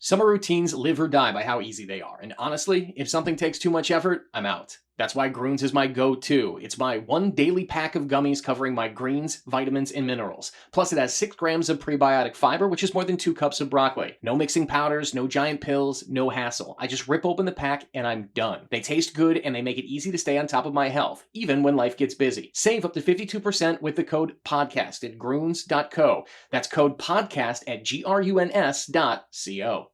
Summer routines live or die by how easy they are, and honestly, if something takes too much effort, I'm out. That's why Groons is my go-to. It's my one daily pack of gummies covering my greens, vitamins, and minerals. Plus, it has 6 grams of prebiotic fiber, which is more than 2 cups of broccoli. No mixing powders, no giant pills, no hassle. I just rip open the pack and I'm done. They taste good and they make it easy to stay on top of my health, even when life gets busy. Save up to 52% with the code PODCAST at Groons.co. That's code PODCAST at GRUNS.co.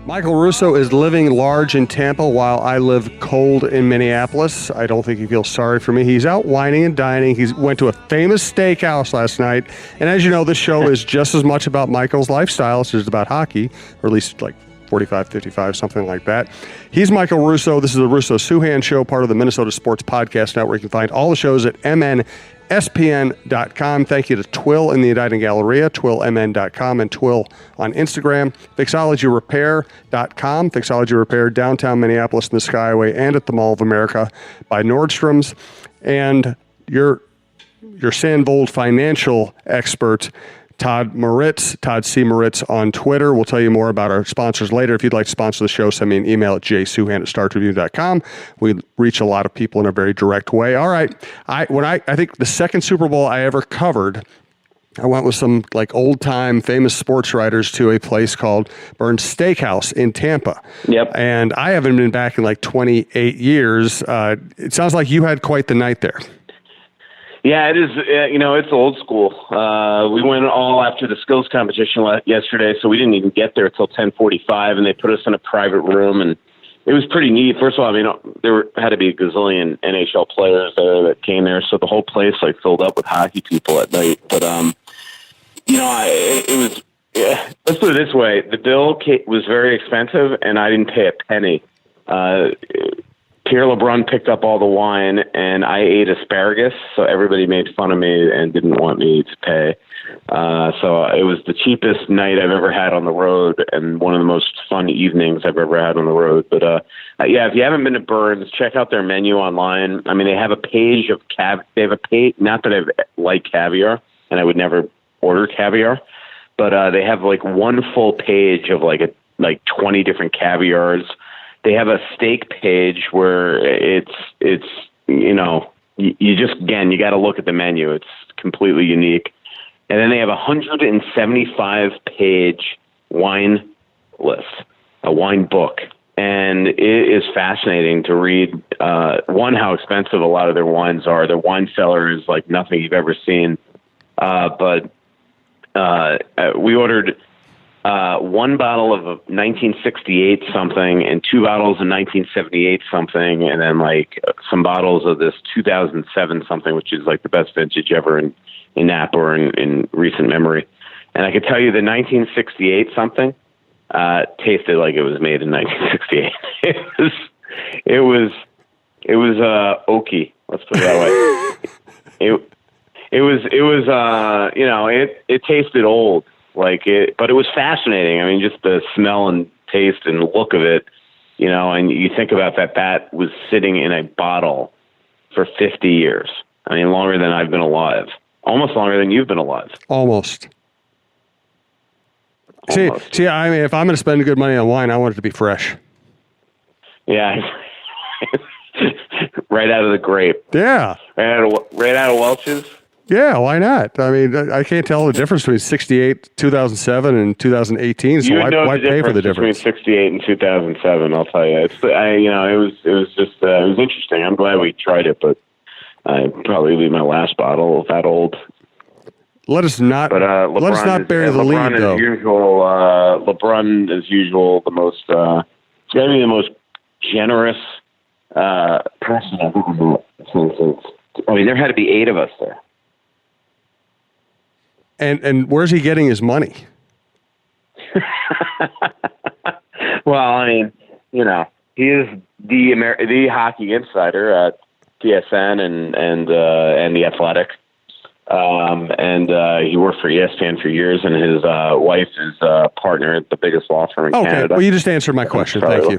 Michael Russo is living large in Tampa while I live cold in Minneapolis. I don't think he feels sorry for me. He's out whining and dining. He went to a famous steakhouse last night. And as you know, this show is just as much about Michael's lifestyle as it is about hockey, or at least like 45, 55, something like that. He's Michael Russo. This is the Russo-Souhan Show, part of the Minnesota Sports Podcast Network. You can find all the shows at MNSPN.com. Thank you to Twill in the Indicting Galleria, TwillMN.com, and Twill on Instagram. FixologyRepair.com. Fixology Repair, downtown Minneapolis in the Skyway and at the Mall of America by Nordstrom's. And your Sandvold financial expert, Todd Moritz, Todd C. Moritz on Twitter. We'll tell you more about our sponsors later. If you'd like to sponsor the show, send me an email at jsouhan@startreview.com. We reach a lot of people in a very direct way. All right. I think the second Super Bowl I ever covered, I went with some like old-time famous sports writers to a place called Burn's Steakhouse in Tampa. Yep. And I haven't been back in like 28 years. It sounds like you had quite the night there. Yeah, it is. It's old school. We went all after the skills competition yesterday, so we didn't even get there till 10:45, and they put us in a private room, and it was pretty neat. First of all, there had to be a gazillion NHL players there that came there, so the whole place like filled up with hockey people at night. But it was. Yeah, let's put it this way: the bill was very expensive, and I didn't pay a penny. Pierre LeBrun picked up all the wine, and I ate asparagus, so everybody made fun of me and didn't want me to pay. So it was the cheapest night I've ever had on the road, and one of the most fun evenings I've ever had on the road. But if you haven't been to Burns, check out their menu online. I mean, they have a page of They have a page. Not that I like caviar, and I would never order caviar, but they have like one full page of like 20 different caviars. They have a steak page where it's you just, again, you got to look at the menu. It's completely unique. And then they have a 175-page wine list, a wine book. And it is fascinating to read, one, how expensive a lot of their wines are. Their wine cellar is like nothing you've ever seen. But we ordered one bottle of 1968 something and 2 bottles of 1978 something, and then like some bottles of this 2007 something, which is like the best vintage ever in Napa or in recent memory. And I could tell you the 1968 something tasted like it was made in 1968. It was oaky. Let's put it that way. It tasted old. But it was fascinating. I mean, just the smell and taste and look of it, and you think about that was sitting in a bottle for 50 years. I mean, longer than I've been alive. Almost longer than you've been alive. Almost. See, I mean, if I'm going to spend good money on wine, I want it to be fresh. Yeah. Right out of the grape. Yeah. Right out of Welch's. Yeah, why not? I mean, I can't tell the difference between 68, 2007, and 2018. So why pay for the difference between 68 and 2007? I'll tell you, it was interesting. I'm glad we tried it, but I'd probably leave my last bottle that old. Let us not bury the lead, though. LeBrun, as usual, the most. It's got to be the most generous person I've ever met. I mean, there had to be 8 of us there. And where's he getting his money? Well, I mean, he is the hockey insider at TSN and The Athletic. He worked for ESPN for years, and his wife is a partner at the biggest law firm in Canada. Well, you just answered my question. Thank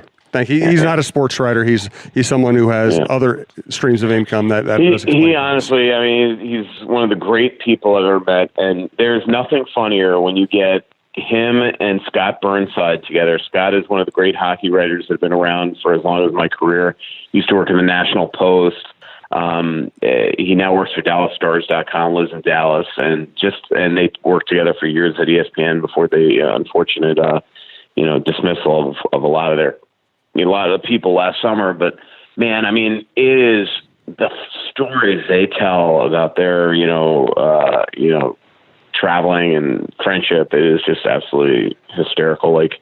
you. He's not a sports writer. He's someone who has other streams of income that he honestly, I mean, he's one of the great people I've ever met, and there's nothing funnier when you get him and Scott Burnside together. Scott is one of the great hockey writers that have been around for as long as my career. He used to work in the National Post. He now works for DallasStars.com, lives in Dallas, and they worked together for years at ESPN before the unfortunate, dismissal of a lot of the people last summer. But man, I mean, it is the stories they tell about their, traveling and friendship is just absolutely hysterical. Like,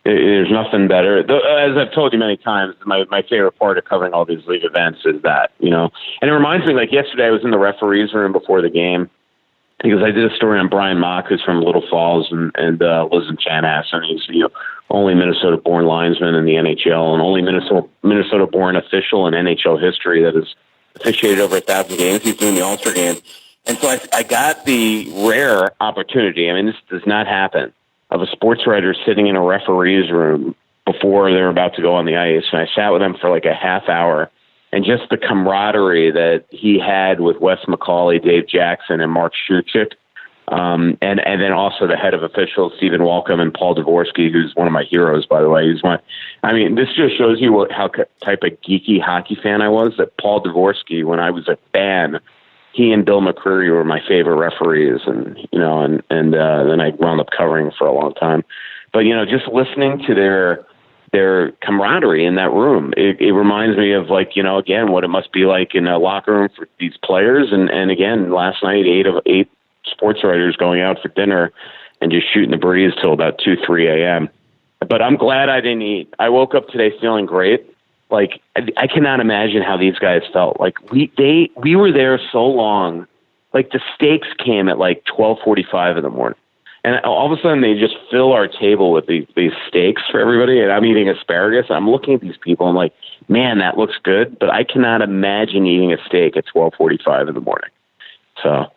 there's nothing better. As I've told you many times, my favorite part of covering all these league events is that, and it reminds me, like yesterday I was in the referee's room before the game because I did a story on Brian Mock, who's from Little Falls and lives in Chanhassen. He's, only Minnesota-born linesman in the NHL and only Minnesota-born official in NHL history that has officiated over 1,000 games. He's doing the All-Star game. And so I got the rare opportunity. I mean, this does not happen, of a sports writer sitting in a referee's room before they're about to go on the ice. And I sat with him for like a half hour, and just the camaraderie that he had with Wes McCauley, Dave Jackson, and Mark Schuchik. And then also the head of officials, Stephen Walcom, and Paul Dvorsky, who's one of my heroes, by the way. This just shows you how type of geeky hockey fan I was, that Paul Dvorsky, when I was a fan, he and Bill McCreary were my favorite referees, and then I wound up covering for a long time. But just listening to their camaraderie in that room, it reminds me of again what it must be like in a locker room for these players. And again, last night 8 of 8 sports writers going out for dinner and just shooting the breeze till about 2-3 a.m. But I'm glad I didn't eat. I woke up today feeling great. Like, I cannot imagine how these guys felt. Like, we were there so long. Like, the steaks came at 12:45 in the morning, and all of a sudden they just fill our table with these steaks for everybody. And I'm eating asparagus. I'm looking at these people. I'm like, man, that looks good, but I cannot imagine eating a steak at 12:45 in the morning. So.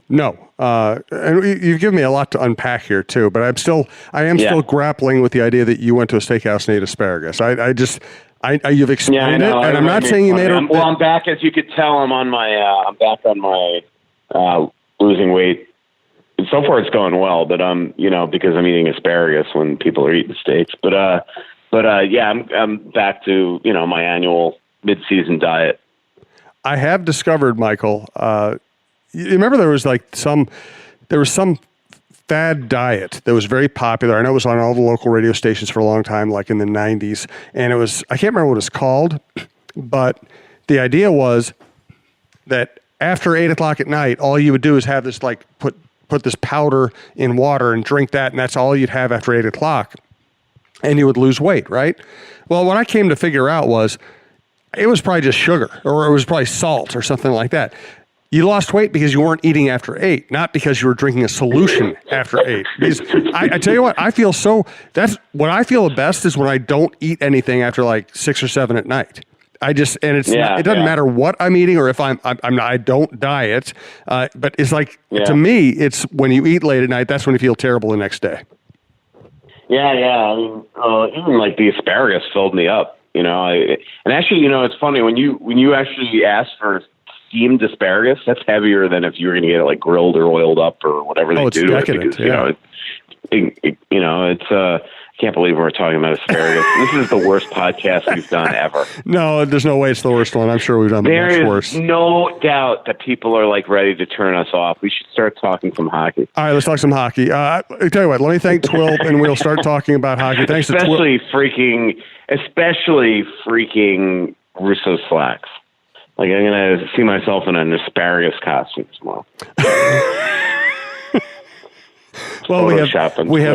No, and you've given me a lot to unpack here too. But I am still grappling with the idea that you went to a steakhouse and ate asparagus. You've explained it, and I'm not saying you made it. Well, I'm back, as you could tell. I'm back on my losing weight. And so far, it's going well. But because I'm eating asparagus when people are eating steaks. But I'm back to my annual mid-season diet. I have discovered, Michael. You remember there was some fad diet that was very popular. I know it was on all the local radio stations for a long time, like in the 90s. And I can't remember what it's called, but the idea was that after 8 o'clock at night, all you would do is have this, put this powder in water and drink that. And that's all you'd have after 8 o'clock. And you would lose weight, right? Well, what I came to figure out was it was probably just sugar, or it was probably salt or something like that. You lost weight because you weren't eating after 8, not because you were drinking a solution after 8. Because I tell you what, that's when I feel the best is when I don't eat anything after 6 or 7 at night. It doesn't matter what I'm eating or if I don't diet, but it's to me, it's when you eat late at night, that's when you feel terrible the next day. Yeah. I mean, even the asparagus filled me up, and actually, it's funny when you actually ask for steamed asparagus, that's heavier than if you were going to get it grilled or oiled up or whatever they do to it. Because, it's I can't believe we're talking about asparagus. This is the worst podcast we've done ever. No, there's no way it's the worst one. I'm sure we've done much worse. There is no doubt that people are ready to turn us off. We should start talking some hockey. All right, let's talk some hockey. I tell you what, let me thank Twilp, and we'll start talking about hockey. Thanks to Twilp. Especially freaking Russo slacks. I'm going to see myself in an asparagus costume tomorrow. Well, we have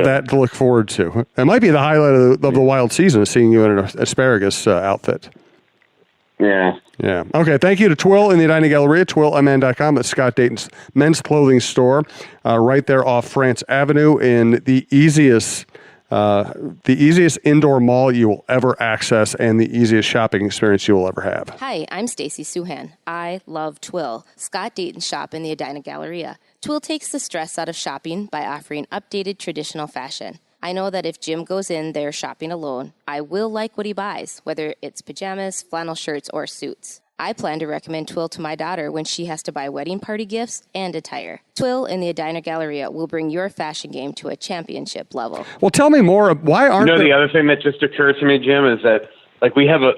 that to look forward to. It might be the highlight of the wild season, is seeing you in an asparagus outfit. Yeah. Yeah. Okay. Thank you to Twill in the Edina Galleria, twillmn.com. That's Scott Dayton's men's clothing store, right there off France Avenue in the easiest indoor mall you will ever access and the easiest shopping experience you will ever have. Hi, I'm Stacy Souhan. I love Twill. Scott Dayton shop in the Edina Galleria. Twill takes the stress out of shopping by offering updated traditional fashion. I know that if Jim goes in there shopping alone, I will like what he buys, whether it's pajamas, flannel shirts, or suits. I plan to recommend Twill to my daughter when she has to buy wedding party gifts and attire. Twill in the Edina Galleria will bring your fashion game to a championship level. Well, tell me more. Why aren't the other thing that just occurred to me, Jim, is that like we have a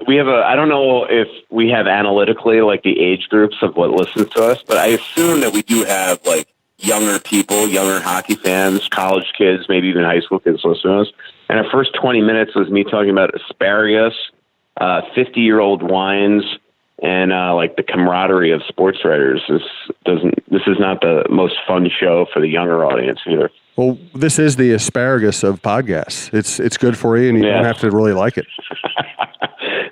I don't know if we have analytically like the age groups of what listens to us, but I assume that we do have like younger people, younger hockey fans, college kids, maybe even high school kids listening to us. And our first 20 minutes was me talking about asparagus, 50-year-old wines, and like the camaraderie of sports writers. This is not the most fun show for the younger audience either. Well, this is the asparagus of podcasts. It's good for you, and you don't have to really like it.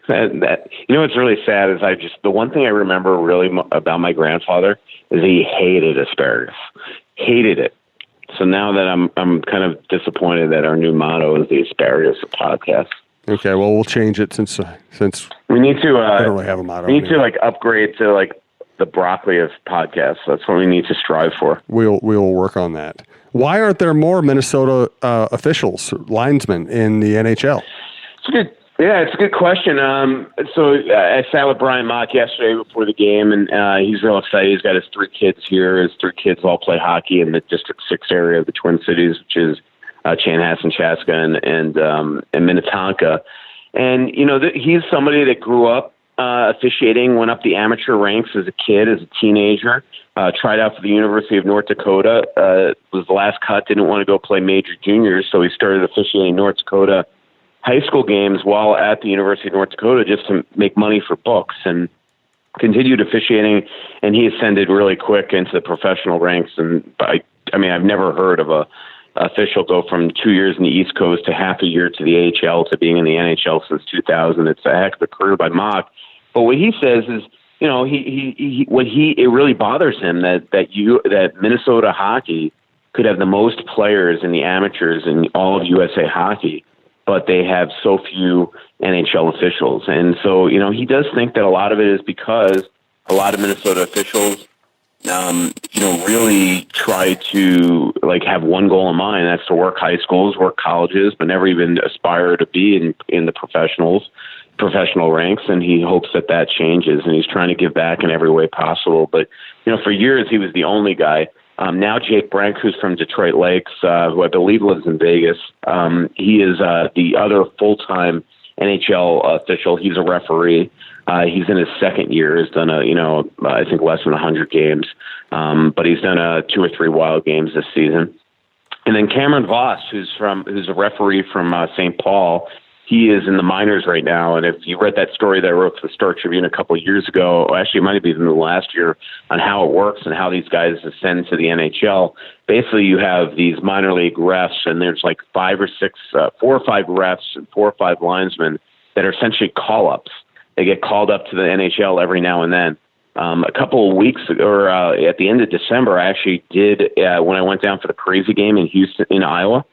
What's really sad is the one thing I remember really about my grandfather is he hated asparagus, hated it. So now that I'm kind of disappointed that our new motto is the asparagus of podcasts. Okay, well we'll change it since we need to. I don't really have a motto. We need to like upgrade to like the broccoli of podcasts. That's what we need to strive for. We'll work on that. Why aren't there more Minnesota officials, linesmen in the NHL? It's a good question. So I sat with Brian Mock yesterday before the game, and he's real excited. He's got his 3 kids here. His 3 kids all play hockey in the District 6 area of the Twin Cities, which is Chanhassen, Chaska, and Minnetonka. And, he's somebody that grew up officiating, went up the amateur ranks as a kid, as a teenager, tried out for the University of North Dakota, was the last cut, didn't want to go play major juniors, so he started officiating North Dakota high school games while at the University of North Dakota just to make money for books, and continued officiating, and he ascended really quick into the professional ranks. And I've never heard of a official go from 2 years in the East Coast to half a year to the AHL to being in the NHL since 2000. It's a heck of a career by Mock. But what he says is, it really bothers him that Minnesota hockey could have the most players in the amateurs in all of USA hockey, but they have so few NHL officials. And so, he does think that a lot of it is because a lot of Minnesota officials, really try to like have one goal in mind. That's to work high schools, work colleges, but never even aspire to be in the professional ranks. And he hopes that changes, and he's trying to give back in every way possible. But, for years he was the only guy. Now Jake Brank, who's from Detroit Lakes, who I believe lives in Vegas, he is the other full-time NHL official. He's a referee. He's in his second year. He's done I think less than 100 games, but he's done 2 or 3 wild games this season. And then Cameron Voss, who's a referee from St. Paul. He is in the minors right now, and if you read that story that I wrote for the Star Tribune a couple of years ago, actually it might have been the last year, on how it works and how these guys ascend to the NHL. Basically, you have these minor league refs, and there's like 4 or 5 refs and 4 or 5 linesmen that are essentially call-ups. They get called up to the NHL every now and then. A couple of weeks or at the end of December, I actually did when I went down for the Crazy game in Iowa.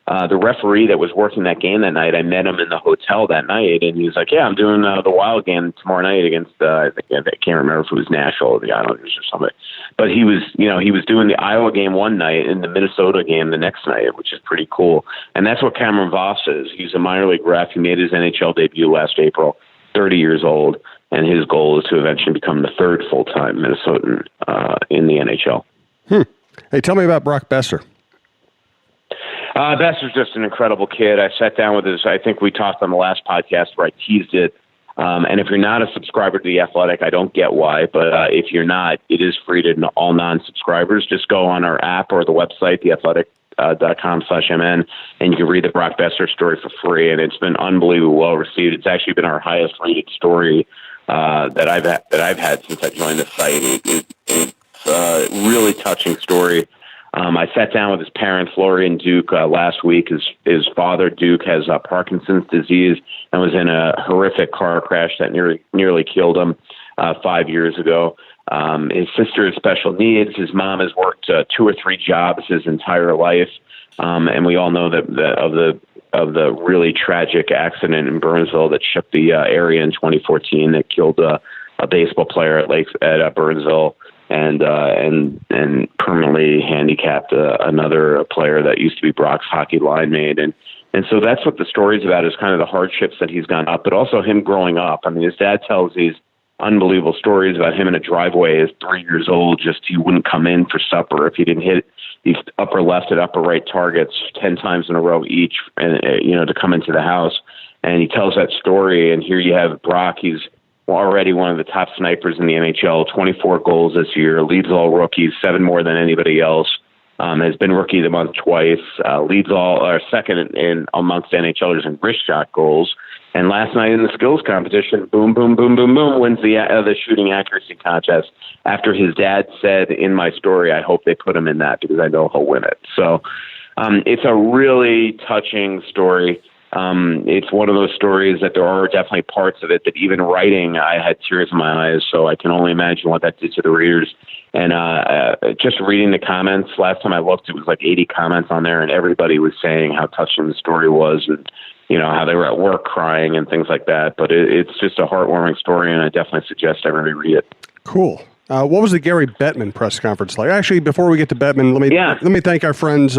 The referee that was working that game that night, I met him in the hotel that night, and he was like, "Yeah, I'm doing the Wild game tomorrow night against I can't remember if it was Nashville or the Islanders or something." But he was doing the Iowa game one night and the Minnesota game the next night, which is pretty cool. And that's what Cameron Voss is. He's a minor league ref. He made his NHL debut last April, 30 years old, and his goal is to eventually become the 3rd full-time Minnesotan in the NHL. Hey, tell me about Brock Besser. Besser's just an incredible kid. I sat down with I think we talked on the last podcast where I teased it. And if you're not a subscriber to The Athletic, I don't get why. But if you're not, it is free to all non-subscribers. Just go on our app or the website, theathletic.com/MN, and you can read the Brock Besser story for free. And it's been unbelievably well received. It's actually been our highest rated story that I've had since I joined the site. It's a really touching story I sat down with his parents, Lori and Duke, last week. His father, Duke, has Parkinson's disease and was in a horrific car crash that nearly killed him 5 years ago. His sister has special needs. His mom has worked 2 or 3 jobs his entire life, and we all know that of the really tragic accident in Burnsville that shook the area in 2014 that killed a baseball player at Burnsville and permanently handicapped another player that used to be Brock's hockey line mate. And so that's what the story's about, is kind of the hardships that he's gone up, but also him growing up. I mean, his dad tells these unbelievable stories about him in a driveway as 3 years old. Just he wouldn't come in for supper if he didn't hit these upper left and upper right targets 10 times in a row each, and to come into the house. And he tells that story. And here you have Brock. He's already one of the top snipers in the NHL. 24 goals this year. Leads all rookies, 7 more than anybody else. Has been rookie of the month twice. Leads all, or second in amongst NHLers in wrist shot goals. And last night in the skills competition, boom, boom, boom, boom, boom, wins the shooting accuracy contest after his dad said in my story, I hope they put him in that because I know he'll win it. So it's a really touching story. It's one of those stories that there are definitely parts of it that even writing, I had tears in my eyes. So I can only imagine what that did to the readers. And just reading the comments, last time I looked, it was like 80 comments on there, and everybody was saying how touching the story was, and how they were at work crying and things like that. But it's just a heartwarming story, and I definitely suggest everybody read it. Cool. What was the Gary Bettman press conference like? Actually, before we get to Bettman, let me thank our friends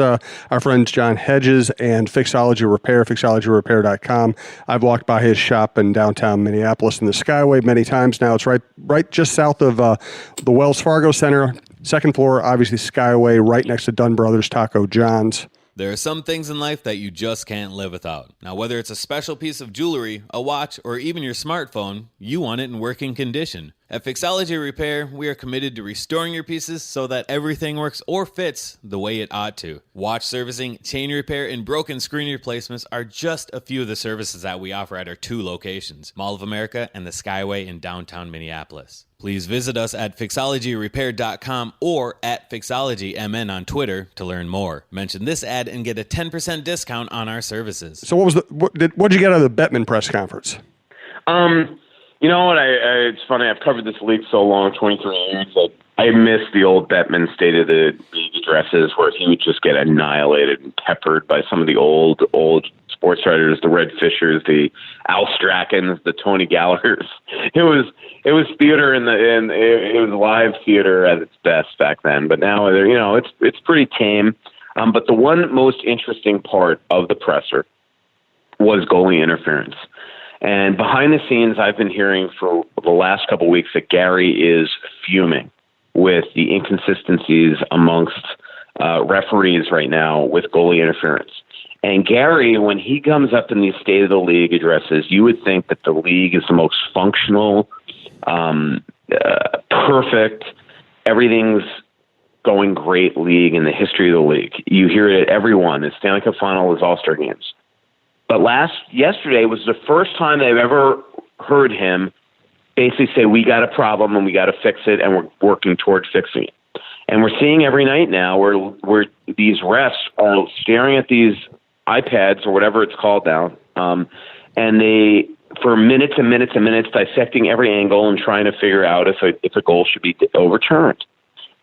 John Hedges and Fixology Repair, fixologyrepair.com. I've walked by his shop in downtown Minneapolis in the Skyway many times now. It's right just south of the Wells Fargo Center, second floor, obviously Skyway, right next to Dunn Brothers Taco John's. There are some things in life that you just can't live without. Now, whether it's a special piece of jewelry, a watch, or even your smartphone, you want it in working condition. At Fixology Repair, we are committed to restoring your pieces so that everything works or fits the way it ought to. Watch servicing, chain repair, and broken screen replacements are just a few of the services that we offer at our 2 locations, Mall of America and the Skyway in downtown Minneapolis. Please visit us at fixologyrepair.com or at fixologymn on Twitter to learn more. Mention this ad and get a 10% discount on our services. So what did you get out of the Bettman press conference? You know what? It's funny. I've covered this league so long, 23 years, that I miss the old Bettman State of the League addresses where he would just get annihilated and peppered by some of the old sports writers, the Red Fishers, the Al Strackens, the Tony Gallaghers. It was theater and it was live theater at its best back then. But now, it's pretty tame. But the one most interesting part of the presser was goalie interference. And behind the scenes, I've been hearing for the last couple of weeks that Gary is fuming with the inconsistencies amongst referees right now with goalie interference. And Gary, when he comes up in these State of the League addresses, you would think that the league is the most functional, perfect, everything's going great league in the history of the league. You hear it at every one. It's Stanley Cup Final, it's All-Star games. But yesterday was the first time they've ever heard him basically say, we got a problem and we got to fix it, and we're working toward fixing it. And we're seeing every night now where these refs are staring at these iPads or whatever it's called now, and they, for minutes and minutes and minutes, dissecting every angle and trying to figure out if a goal should be overturned.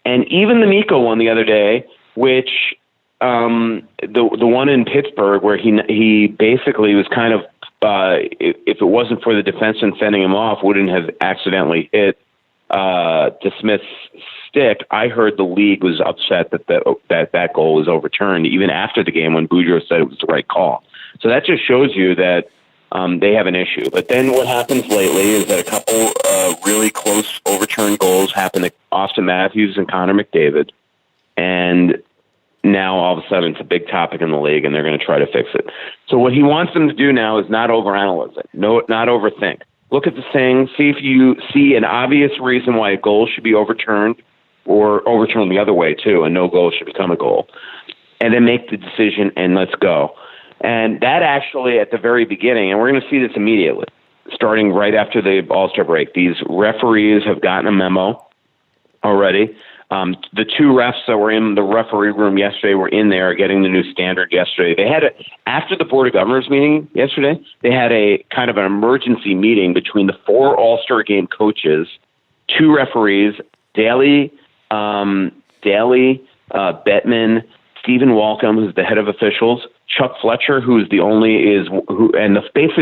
And even the Mikko one the other day, which the one in Pittsburgh, where he basically was kind of, if it wasn't for the defenseman fending him off, wouldn't have accidentally hit DeSmith's stick. I heard the league was upset that goal was overturned even after the game when Boudreau said it was the right call. So that just shows you that they have an issue. But then what happens lately is that a couple really close overturned goals happen to Austin Matthews and Connor McDavid, and now all of a sudden it's a big topic in the league, and they're going to try to fix it. So what he wants them to do now is not overanalyze it, not overthink. Look at the thing, see if you see an obvious reason why a goal should be overturned, or overturned the other way too, and no goal should become a goal. And then make the decision and let's go. And that actually at the very beginning, and we're going to see this immediately, starting right after the All-Star break, these referees have gotten a memo already The two refs that were in the referee room yesterday were in there getting the new standard yesterday. They had after the Board of Governors meeting yesterday, they had a kind of an emergency meeting between the 4 All-Star Game coaches, 2 referees, Daly, Bettman, Stephen Walcom, who's the head of officials, Chuck Fletcher, basically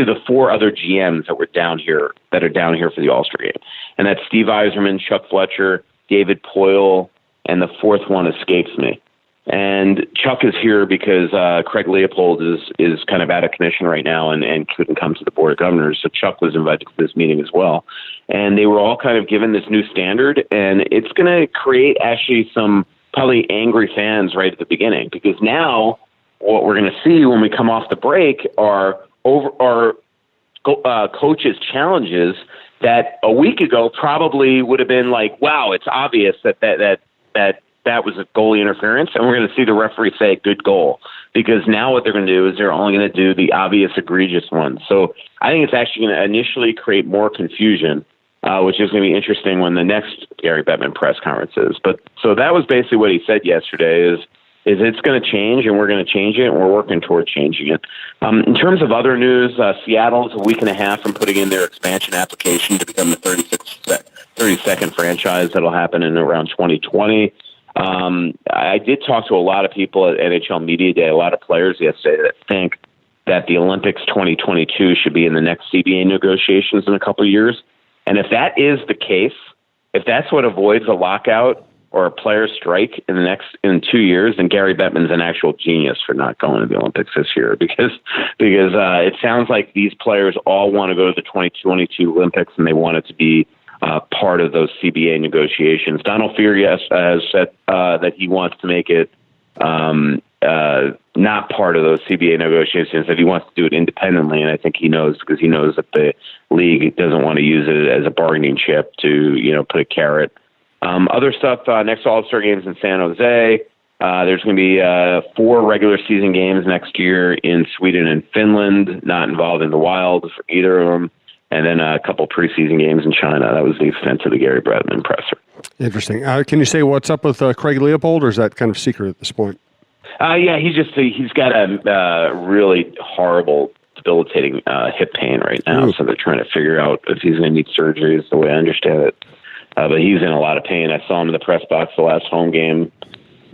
the 4 other GMs that are down here for the All-Star Game. And that's Steve Eiserman, Chuck Fletcher, David Poyle, and the 4th one escapes me. And Chuck is here because Craig Leopold is kind of out of commission right now and couldn't come to the Board of Governors. So Chuck was invited to this meeting as well. And they were all kind of given this new standard, and it's going to create actually some probably angry fans right at the beginning, because now what we're going to see when we come off the break are coaches' challenges that a week ago probably would have been like, wow, it's obvious that was a goalie interference, and we're going to see the referee say good goal, because now what they're going to do is they're only going to do the obvious egregious ones. So I think it's actually going to initially create more confusion, which is going to be interesting when the next Gary Bettman press conference is. But so that was basically what he said yesterday is it's going to change, and we're going to change it, and we're working toward changing it. In terms of other news, Seattle's a week and a half from putting in their expansion application to become the 32nd franchise. That'll happen in around 2020. I did talk to a lot of people at NHL Media Day, a lot of players yesterday that think that the Olympics 2022 should be in the next CBA negotiations in a couple of years. And if that is the case, if that's what avoids a lockout or a player strike in 2 years, then Gary Bettman's an actual genius for not going to the Olympics this year, because it sounds like these players all want to go to the 2022 Olympics, and they want it to be part of those CBA negotiations. Donald Fear has said that he wants to make it not part of those CBA negotiations, that he wants to do it independently, and I think he knows, because he knows that the league doesn't want to use it as a bargaining chip to put a carrot. Other stuff, next All-Star Games in San Jose. There's going to be 4 regular season games next year in Sweden and Finland, not involving the Wild for either of them. And then a couple preseason games in China. That was the extent of the Gary Bettman presser. Interesting. Can you say what's up with Craig Leopold, or is that kind of secret at this point? Yeah, he's got a really horrible, debilitating hip pain right now. Ooh. So they're trying to figure out if he's going to need surgery, is the way I understand it. But he's in a lot of pain. I saw him in the press box the last home game.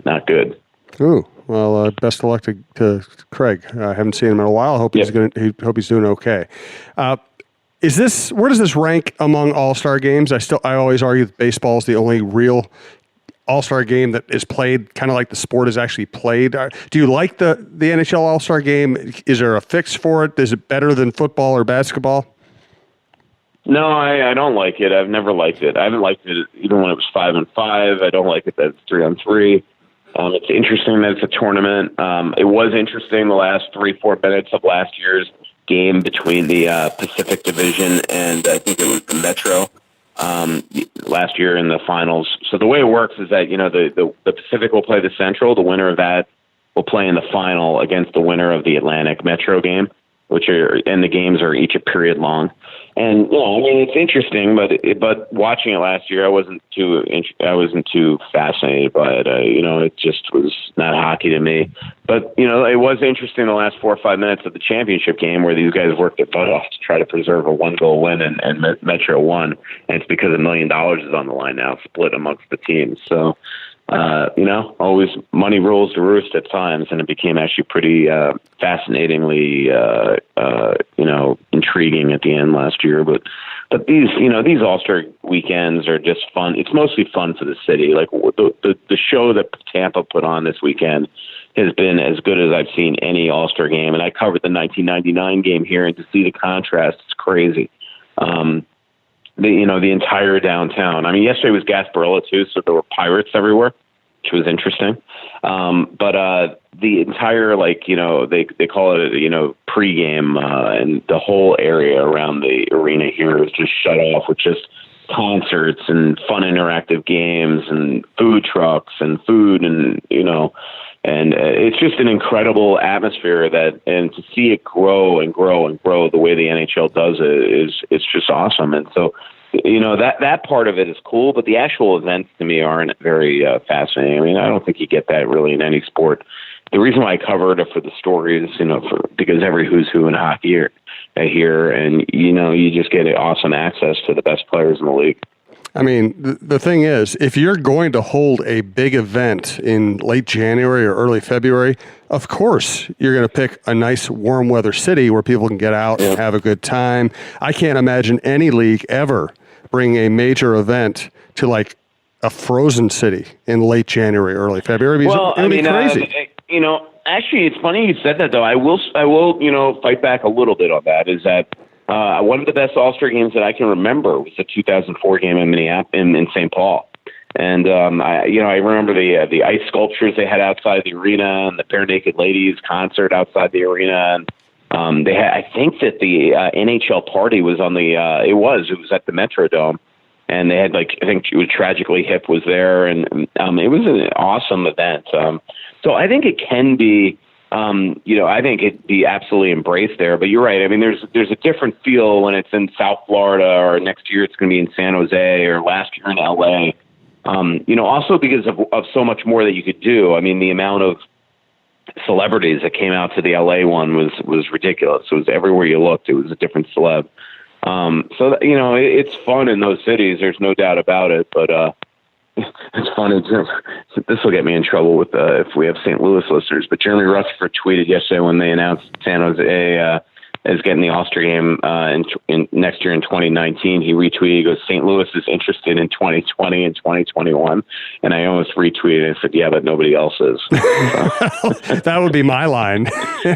Not good. Ooh. Well, best of luck to Craig. I haven't seen him in a while. I hope he's doing okay. Where does this rank among All-Star games? I always argue that baseball is the only real All-Star game that is played kind of like the sport is actually played. Do you like the NHL All-Star game? Is there a fix for it? Is it better than football or basketball? No, I don't like it. I've never liked it. I haven't liked it even when it was 5-on-5. I don't like it that it's 3-on-3. It's interesting that it's a tournament. It was interesting the last 3-4 minutes of last year's game between the Pacific Division and I think it was the Metro last year in the finals. So the way it works is that the Pacific will play the Central. The winner of that will play in the final against the winner of the Atlantic Metro game, and the games are each a period long. And it's interesting, but watching it last year, I wasn't too fascinated by it. It just was not hockey to me. But it was interesting the last 4 or 5 minutes of the championship game where these guys worked their butt off to try to preserve a 1-goal win, and Metro won. And it's because $1 million is on the line now, split amongst the teams. So. Always money rules the roost at times, and it became actually pretty fascinatingly, intriguing at the end last year. But these All-Star weekends are just fun. It's mostly fun for the city. Like the show that Tampa put on this weekend has been as good as I've seen any All-Star game, and I covered the 1999 game here, and to see the contrast, it's crazy. The entire downtown. I mean, yesterday was Gasparilla too, so there were pirates everywhere, which was interesting. But the entire, they call it, pregame, and the whole area around the arena here is just shut off with just concerts and fun interactive games and food trucks and food and it's just an incredible atmosphere and to see it grow and grow and grow the way the NHL does it's just awesome. And so that part of it is cool, but the actual events to me aren't very fascinating. I mean, I don't think you get that really in any sport. The reason why I cover it for the stories, because every who's who in hockey are here, and you just get awesome access to the best players in the league. I mean, the thing is, if you're going to hold a big event in late January or early February, of course you're going to pick a nice warm weather city where people can get out and have a good time. I can't imagine any league ever bring a major event to like a frozen city in late January, early February. Well, it'd be crazy. Actually, it's funny you said that, though. I will, fight back a little bit on that. Is that one of the best All-Star games that I can remember was the 2004 game in in St. Paul, and I remember the ice sculptures they had outside the arena and the Bare Naked Ladies concert outside the arena, and they had. I think that the NHL party was on the. It was at the Metrodome. And they had I think it was Tragically Hip was there, and it was an awesome event. So I think it can be, I think it'd be absolutely embraced there. But you're right. I mean, there's a different feel when it's in South Florida, or next year it's going to be in San Jose, or last year in LA. Also because of so much more that you could do. I mean, the amount of celebrities that came out to the LA one was ridiculous. It was everywhere you looked, it was a different celeb. So it's fun in those cities. There's no doubt about it. But it's funny. This will get me in trouble with if we have St. Louis listeners. But Jeremy Rutherford tweeted yesterday when they announced San Jose is getting the All-Star game in next year in 2019. He retweeted. He goes, "St. Louis is interested in 2020 and 2021." And I almost retweeted and said, "Yeah, but nobody else is." That would be my line.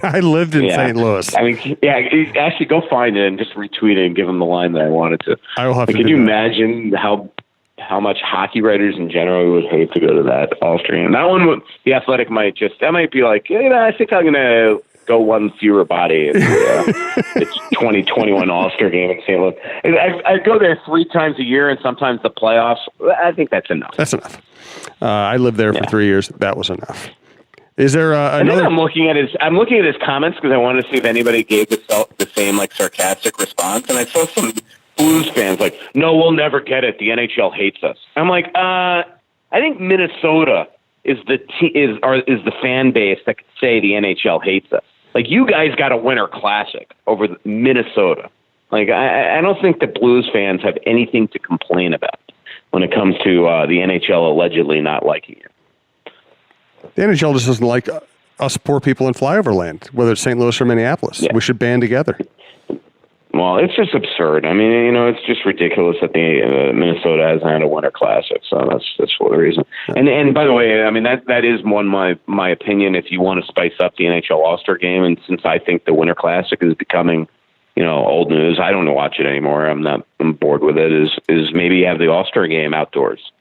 I lived in St. Louis. I mean, actually, go find it and just retweet it and give him the line that I wanted to. I will have to. Can you imagine how much hockey writers in general would hate to go to that All-Star game? That one, the Athletic might be like, I think I'm gonna go one fewer body. It's 2021 All-Star game in St. Louis. I go there 3 times a year, and sometimes the playoffs. I think that's enough. That's enough. I lived there for 3 years. That was enough. Is there another? I'm looking at his comments because I wanted to see if anybody gave the same sarcastic response, and I saw some Blues fans like, "No, we'll never get it. The NHL hates us." I'm like, I think Minnesota is the fan base that could say the NHL hates us. Like, you guys got a Winter Classic over Minnesota. Like, I don't think the Blues fans have anything to complain about when it comes to the NHL allegedly not liking it. The NHL just doesn't like us poor people in flyover land, whether it's St. Louis or Minneapolis. Yeah. We should band together. Well, it's just absurd. I mean, it's just ridiculous that the Minnesota hasn't had a Winter Classic. So that's for the reason. And by the way, I mean that is my opinion. If you want to spice up the NHL All-Star game, and since I think the Winter Classic is becoming, old news, I don't watch it anymore. I'm bored with it. Is maybe you have the All-Star game outdoors.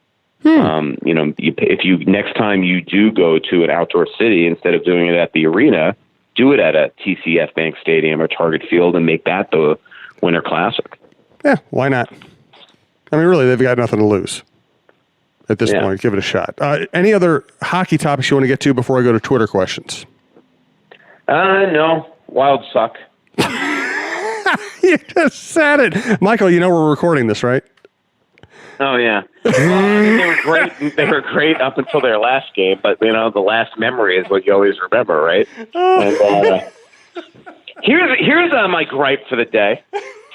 If you next time you do go to an outdoor city, instead of doing it at the arena, do it at a TCF Bank Stadium or Target Field and make that the Winter Classic. Yeah, why not? I mean, really, they've got nothing to lose at this point. Give it a shot. Any other hockey topics you want to get to before I go to Twitter questions? No. Wild suck. You just said it. Michael, we're recording this, right? Oh, yeah. They were great. They were great up until their last game, but the last memory is what you always remember, right? And here's my gripe for the day.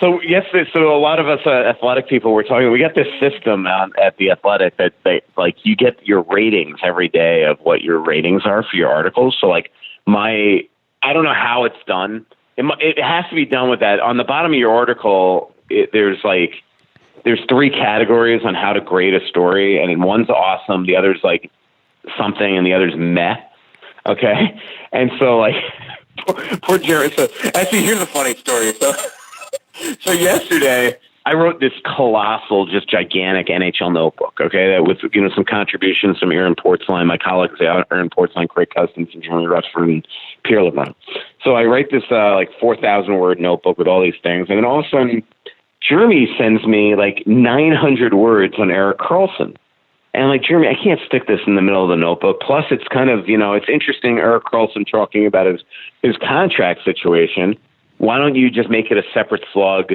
So a lot of us athletic people were talking. We got this system at the Athletic that you get your ratings every day of what your ratings are for your articles. So I don't know how it's done. It has to be done with that on the bottom of your article. There's 3 categories on how to grade a story, and one's awesome, the other's something, and the other's meh. Okay, and so poor Jared. So actually, here's a funny story. So yesterday I wrote this colossal, just gigantic NHL notebook. Okay, that with some contributions from Aaron Portzline, my colleagues, Aaron Portzline, Craig Custance, and Jeremy Rutherford, and Pierre LeBrun. So I write this 4,000 word notebook with all these things, and then all of a sudden Jeremy sends me 900 words on Erik Karlsson. And I'm like, Jeremy, I can't stick this in the middle of the notebook. Plus, it's kind of, it's interesting, Erik Karlsson talking about his contract situation. Why don't you just make it a separate slug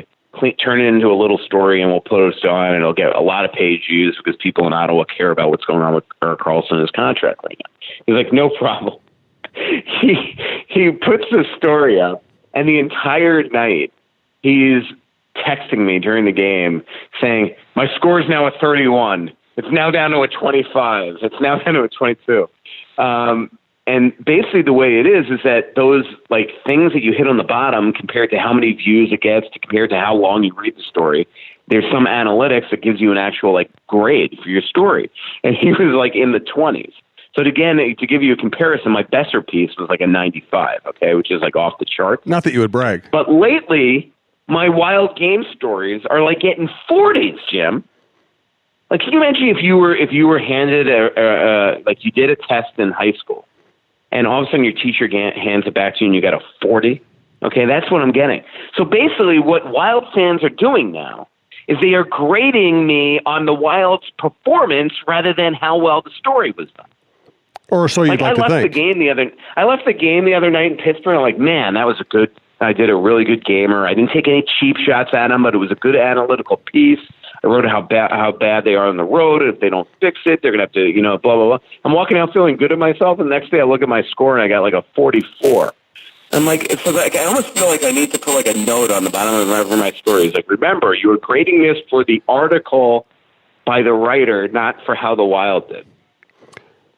turn it into a little story, and we'll post it on, and it'll get a lot of page views because people in Ottawa care about what's going on with Erik Karlsson and his contract right now. He's like, no problem. He puts the story up, and the entire night he's texting me during the game saying, my score is now a 31. It's now down to a 25. It's now down to a 22. And basically the way it is that those like things that you hit on the bottom compared to how many views it gets to compared to how long you read the story, there's some analytics that gives you an actual like grade for your story. And he was like in the 20s. So again, to give you a comparison, my Besser piece was like a 95, okay, which is like off the chart. Not that you would brag. But lately, my wild game stories are like getting 40s, Jim. Like, can you imagine if you were handed like you did a test in high school, and all of a sudden your teacher hands it back to you and you got a 40? Okay, that's what I'm getting. So basically, what Wild fans are doing now is they are grading me on the Wild's performance rather than how well the story was done. Or so you'd like to think. I left the game the other night in Pittsburgh. I'm like, man, that was I did a really good game. Or I didn't take any cheap shots at them, but it was a good analytical piece. I wrote how bad they are on the road. If they don't fix it, they're going to have to, blah, blah, blah. I'm walking out feeling good at myself, and the next day I look at my score, and I got like a 44. I'm like, it's like I almost feel like I need to put like a note on the bottom of my story. It's like, remember, you were grading this for the article by the writer, not for how the Wild did.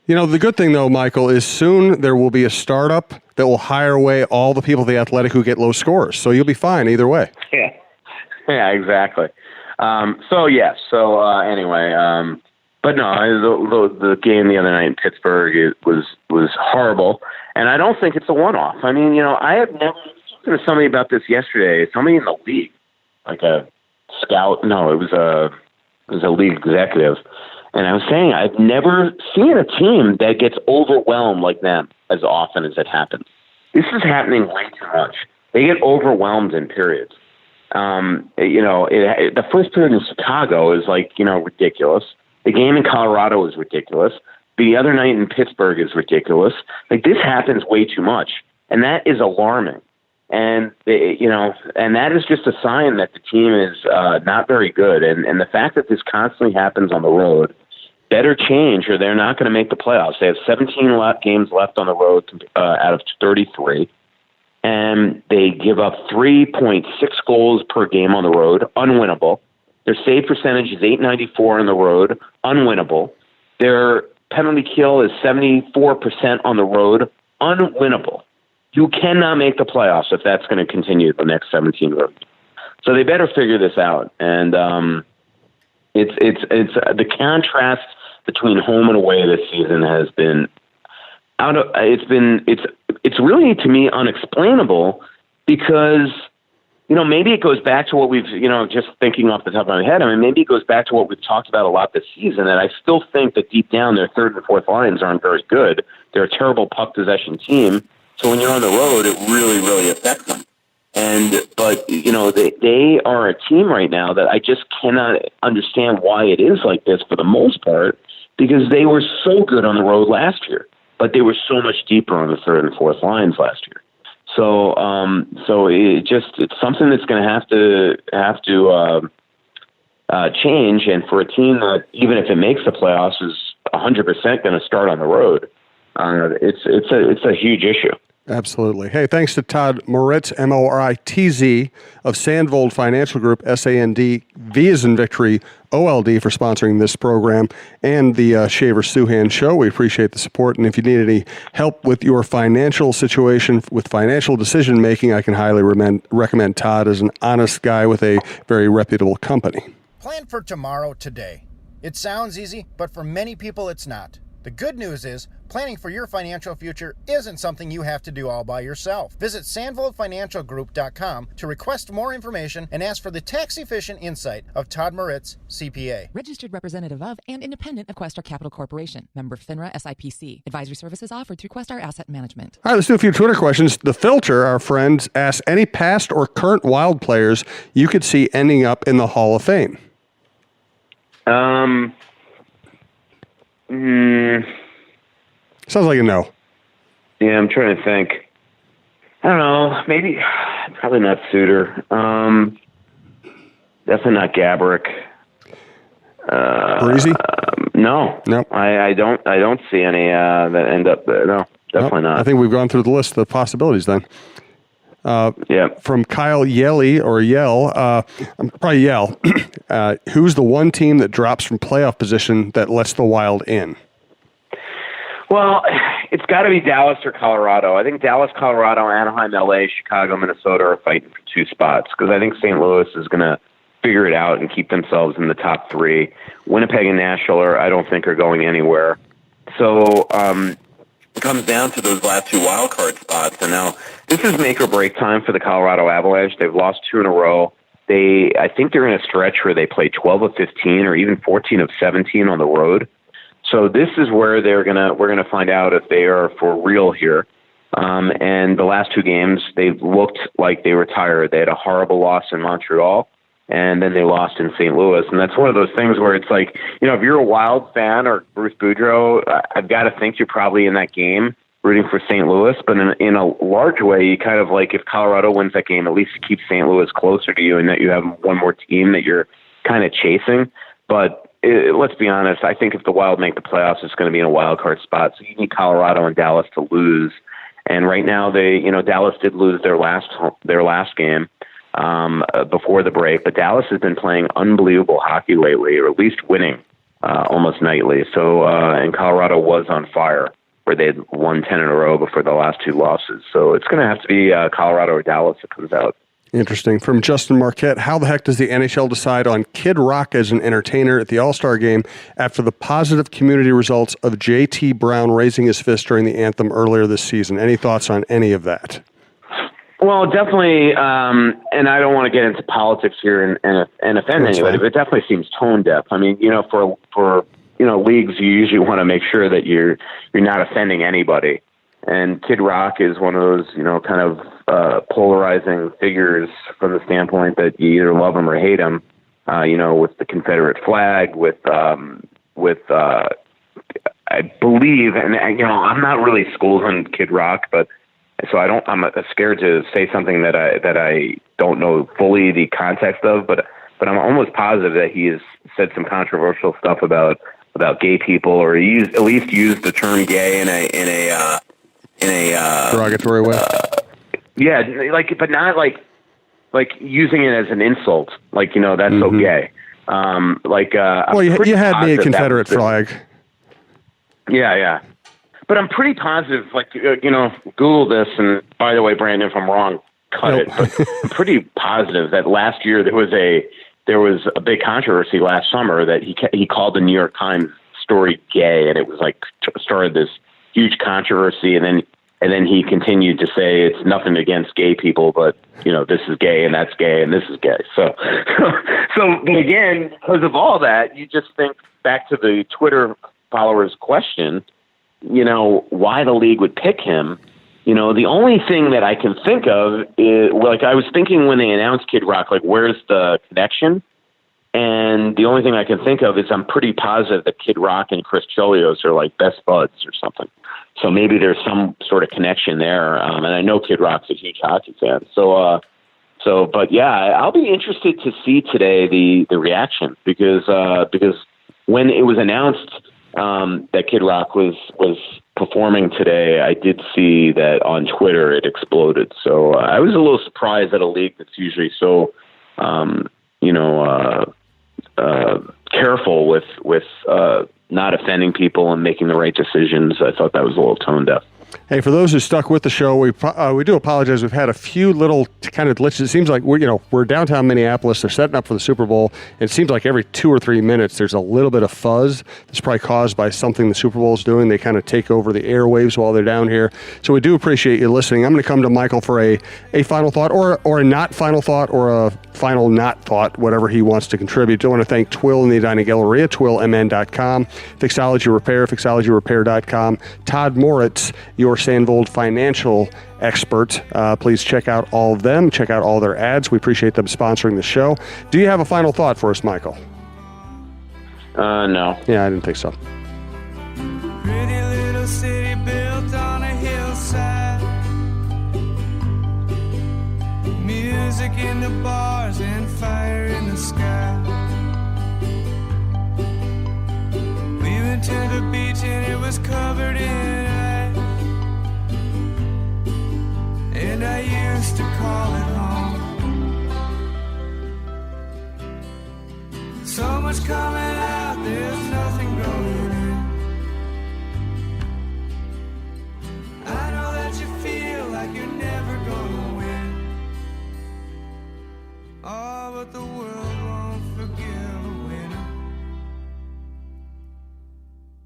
The good thing, though, Michael, is soon there will be a startup that will hire away all the people at The Athletic who get low scores. So you'll be fine either way. Yeah, exactly. Anyway, but no, the game the other night in Pittsburgh was horrible, and I don't think it's a one-off. I mean, I have never spoken to somebody about this yesterday. Somebody in the league, like a scout. No, it was a league executive. And I was saying, I've never seen a team that gets overwhelmed like them as often as it happens. This is happening way too much. They get overwhelmed in periods. The first period in Chicago is ridiculous. The game in Colorado is ridiculous. The other night in Pittsburgh is ridiculous. Like, this happens way too much. And that is alarming. And, and that is just a sign that the team is not very good. And the fact that this constantly happens on the road better change, or they're not going to make the playoffs. They have 17 games left on the road out of 33. And they give up 3.6 goals per game on the road, unwinnable. Their save percentage is .894 on the road, unwinnable. Their penalty kill is 74% on the road, unwinnable. You cannot make the playoffs if that's going to continue the next 17 road. So they better figure this out. And it's the contrast between home and away this season has been it's really, to me, unexplainable, because maybe it goes back to what we've just thinking off the top of my head. I mean, maybe it goes back to what we've talked about a lot this season. And I still think that deep down their third and fourth lines aren't very good. They're a terrible puck possession team. So when you're on the road, it really, really affects them. But they are a team right now that I just cannot understand why it is like this for the most part, because they were so good on the road last year, but they were so much deeper on the third and fourth lines last year. So it's something that's going to have to change. And for a team that, even if it makes the playoffs, is 100% going to start on the road, it's a huge issue. Absolutely. Hey, thanks to Todd Moritz, Moritz, of Sandvold Financial Group, SAND, V as in Victory, OLD, for sponsoring this program and the Shaver-Souhan Show. We appreciate the support. And if you need any help with your financial situation, with financial decision-making, I can highly recommend Todd as an honest guy with a very reputable company. Plan for tomorrow today. It sounds easy, but for many people it's not. The good news is, planning for your financial future isn't something you have to do all by yourself. Visit sandvoldfinancialgroup.com to request more information and ask for the tax-efficient insight of Todd Moritz, CPA. Registered representative of and independent of Questar Capital Corporation. Member FINRA SIPC. Advisory services offered through Questar Asset Management. All right, let's do a few Twitter questions. The Filter, our friend, asks any past or current Wild players you could see ending up in the Hall of Fame. Sounds like a no. Yeah, I'm trying to think. I don't know. Maybe, probably not Suter. Definitely not Gabrick. Breezy? No. Nope. I don't see any that end up there. No, definitely not. I think we've gone through the list of the possibilities then. Yeah. From Kyle Yelly, or Yell, probably Yell, who's the one team that drops from playoff position that lets the Wild in? Well, it's got to be Dallas or Colorado. I think Dallas, Colorado, Anaheim, LA, Chicago, Minnesota are fighting for 2 spots because I think St. Louis is going to figure it out and keep themselves in the top 3. Winnipeg and Nashville I don't think are going anywhere. So it comes down to those last 2 wild card spots. And now this is make or break time for the Colorado Avalanche. They've lost 2 in a row. I think they're in a stretch where they play 12 of 15 or even 14 of 17 on the road. So this is where we're gonna find out if they are for real here. And the last 2 games, they looked like they were tired. They had a horrible loss in Montreal, and then they lost in St. Louis. And that's one of those things where it's like, if you're a Wild fan or Bruce Boudreau, I've got to think you're probably in that game rooting for St. Louis. But in a large way, you kind of like, if Colorado wins that game, at least it keeps St. Louis closer to you and that you have one more team that you're kind of chasing. But let's be honest, I think if the Wild make the playoffs, it's going to be in a wild card spot. So you need Colorado and Dallas to lose. And right now, Dallas did lose their last game before the break, but Dallas has been playing unbelievable hockey lately, or at least winning almost nightly. So, and Colorado was on fire, where they had won 10 in a row before the last 2 losses. So it's going to have to be Colorado or Dallas that comes out. Interesting. From Justin Marquette, how the heck does the NHL decide on Kid Rock as an entertainer at the All-Star game after the positive community results of J.T. Brown raising his fist during the anthem earlier this season? Any thoughts on any of that? Well, definitely, and I don't want to get into politics here and offend anybody, but it definitely seems tone deaf. I mean, for leagues, you usually want to make sure that you're not offending anybody. And Kid Rock is one of those, kind of polarizing figures from the standpoint that you either love him or hate him. With the Confederate flag, with I believe, and I'm not really schooled on Kid Rock, but so I'm scared to say something that I don't know fully the context of, but I'm almost positive that he has said some controversial stuff about gay people, or he at least used the term gay in a derogatory way. Yeah, but not like using it as an insult. That's so gay. Well, you had me a Confederate flag. Yeah. But I'm pretty positive, Google this, and by the way, Brandon, if I'm wrong, cut it. But I'm pretty positive that last year there was a big controversy last summer that he called the New York Times story gay, and it was started this huge controversy, and then he continued to say it's nothing against gay people, but this is gay and that's gay and this is gay. So but again, because of all that, you just think back to the Twitter followers' question. Why the league would pick him. The only thing that I can think of is, I was thinking when they announced Kid Rock, where's the connection? And the only thing I can think of is I'm pretty positive that Kid Rock and Chris Chelios are best buds or something. So maybe there's some sort of connection there. And I know Kid Rock's a huge hockey fan. But yeah, I'll be interested to see today the reaction because when it was announced that Kid Rock was performing today, I did see that on Twitter it exploded. So I was a little surprised at a league that's usually so, careful with not offending people and making the right decisions. I thought that was a little tone deaf. Hey, for those who stuck with the show, we do apologize. We've had a few little kind of glitches. It seems like we're downtown Minneapolis. They're setting up for the Super Bowl. It seems like every 2 or 3 minutes there's a little bit of fuzz. It's probably caused by something the Super Bowl is doing. They kind of take over the airwaves while they're down here. So we do appreciate you listening. I'm going to come to Michael for a final thought or a not final thought or a final not thought, whatever he wants to contribute. I want to thank Twill in the Edina Galleria, twillmn.com, Fixology Repair, fixologyrepair.com, Todd Moritz, your Sandvold financial expert. Please check out all of them. Check out all their ads. We appreciate them sponsoring the show. Do you have a final thought for us, Michael? No. Yeah, I didn't think so. Pretty little city built on a hillside. Music music in the bars and fire in the sky. We went to the beach and it was covered in ice, and I used to call it home. So much coming out, there's nothing going in. I know that you feel like you're never gonna win. Oh, but the world won't forgive